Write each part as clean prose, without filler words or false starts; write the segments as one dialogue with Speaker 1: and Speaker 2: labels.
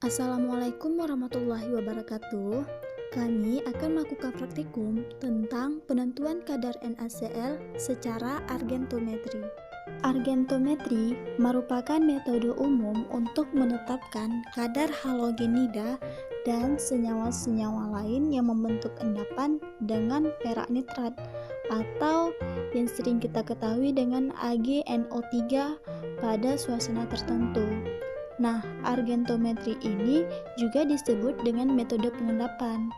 Speaker 1: Assalamualaikum warahmatullahi wabarakatuh. Kami akan melakukan praktikum tentang penentuan kadar NaCl secara argentometri. Argentometri merupakan metode umum untuk menetapkan kadar halogenida dan senyawa-senyawa lain yang membentuk endapan dengan perak nitrat atau yang sering kita ketahui dengan AgNO3 pada suasana tertentu. Nah, argentometri ini juga disebut dengan metode pengendapan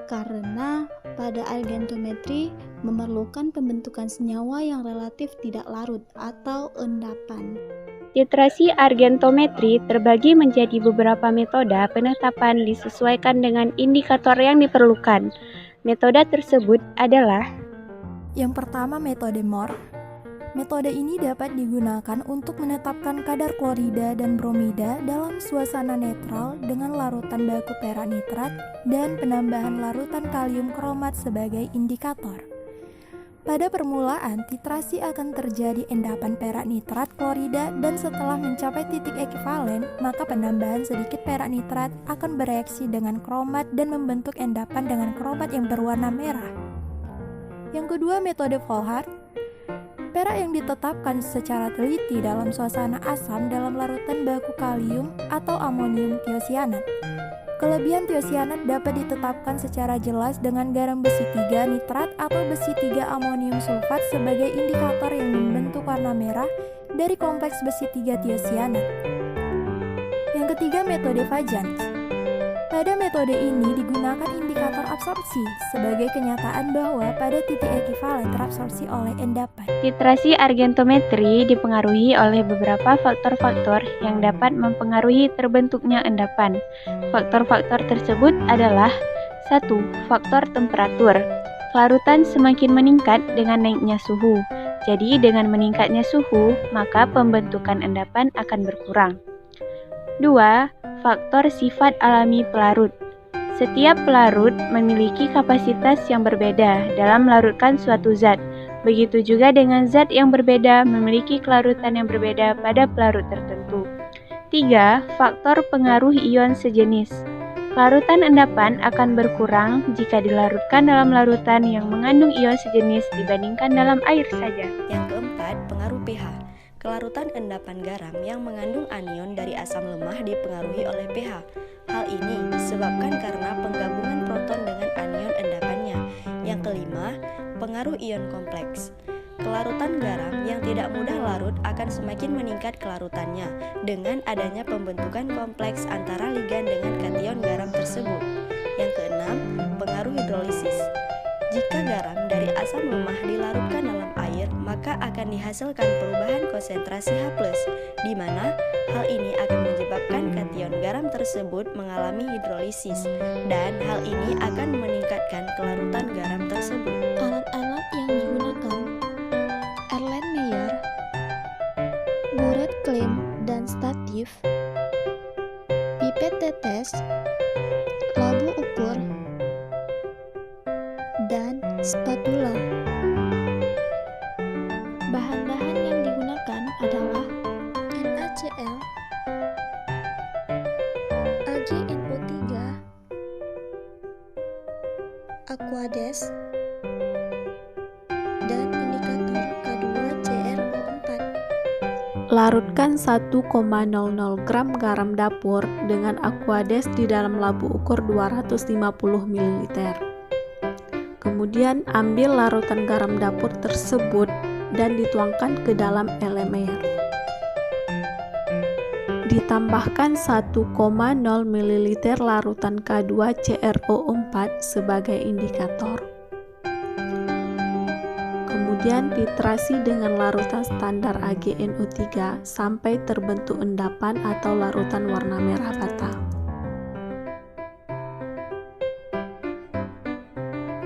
Speaker 1: karena pada argentometri memerlukan pembentukan senyawa yang relatif tidak larut atau endapan.
Speaker 2: Titrasi argentometri terbagi menjadi beberapa metode penetapan disesuaikan dengan indikator yang diperlukan. Metode tersebut adalah:
Speaker 3: yang pertama, metode Mohr. Metode ini dapat digunakan untuk menetapkan kadar klorida dan bromida dalam suasana netral dengan larutan baku perak nitrat dan penambahan larutan kalium kromat sebagai indikator. Pada permulaan, titrasi akan terjadi endapan perak nitrat klorida dan setelah mencapai titik ekivalen, maka penambahan sedikit perak nitrat akan bereaksi dengan kromat dan membentuk endapan dengan kromat yang berwarna merah. Yang kedua, metode Volhard. Perak yang ditetapkan secara teliti dalam suasana asam dalam larutan baku kalium atau amonium tiosianat. Kelebihan tiosianat dapat ditetapkan secara jelas dengan garam besi 3 nitrat atau besi 3 amonium sulfat sebagai indikator yang membentuk warna merah dari kompleks besi 3 tiosianat. Yang ketiga, metode Fajans. Pada metode ini digunakan indikator absorpsi sebagai kenyataan bahwa pada titik ekivalen terabsorpsi oleh endapan.
Speaker 2: Titrasi argentometri dipengaruhi oleh beberapa faktor-faktor yang dapat mempengaruhi terbentuknya endapan. Faktor-faktor tersebut adalah: 1. Faktor temperatur. Larutan semakin meningkat dengan naiknya suhu. Jadi dengan meningkatnya suhu, maka pembentukan endapan akan berkurang. 2. Faktor sifat alami pelarut. Setiap pelarut memiliki kapasitas yang berbeda dalam melarutkan suatu zat. Begitu juga dengan zat yang berbeda memiliki kelarutan yang berbeda pada pelarut tertentu. 3. Faktor pengaruh ion sejenis. Larutan endapan akan berkurang jika dilarutkan dalam larutan yang mengandung ion sejenis dibandingkan dalam air saja.
Speaker 4: Yang keempat, pengaruh pH. Kelarutan endapan garam yang mengandung anion dari asam lemah dipengaruhi oleh pH. Hal ini disebabkan karena penggabungan proton dengan anion endapannya. Yang kelima, pengaruh ion kompleks. Kelarutan garam yang tidak mudah larut akan semakin meningkat kelarutannya dengan adanya pembentukan kompleks antara ligan dengan kation garam tersebut. Yang keenam, pengaruh hidrolisis. Jika garam dari asam lemah dilarutkan dalam air, maka akan dihasilkan perubahan konsentrasi H+, di mana hal ini akan menyebabkan kation garam tersebut mengalami hidrolisis, dan hal ini akan meningkatkan kelarutan garam tersebut.
Speaker 1: Alat-alat yang digunakan: Erlenmeyer, buret klem dan statif, pipet tetes, labu ukur, dan spatula. Bahan-bahan yang digunakan adalah NaCl, AgNO3, Aquades, dan indikator K2CrO4.
Speaker 5: Larutkan 1,00 gram garam dapur dengan Aquades di dalam labu ukur 250 ml. Kemudian ambil larutan garam dapur tersebut dan dituangkan ke dalam Erlenmeyer. Ditambahkan 1,0 ml larutan K2CrO4 sebagai indikator. Kemudian titrasi dengan larutan standar AgNO3 sampai terbentuk endapan atau larutan warna merah bata.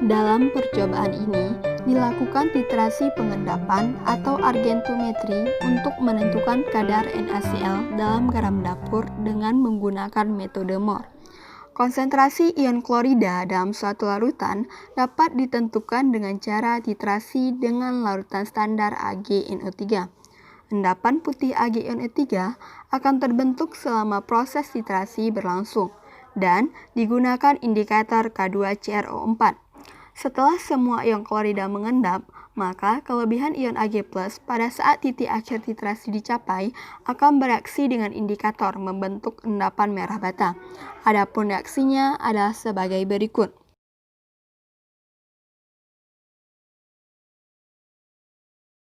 Speaker 6: Dalam percobaan ini, dilakukan titrasi pengendapan atau argentometri untuk menentukan kadar NaCl dalam garam dapur dengan menggunakan metode Mohr. Konsentrasi ion klorida dalam suatu larutan dapat ditentukan dengan cara titrasi dengan larutan standar AgNO3. endapan putih AgNO3 akan terbentuk selama proses titrasi berlangsung dan digunakan indikator K2CrO4. Setelah semua ion klorida mengendap, maka kelebihan ion Ag+ pada saat titik akhir titrasi dicapai akan bereaksi dengan indikator membentuk endapan merah bata. Adapun reaksinya adalah sebagai berikut.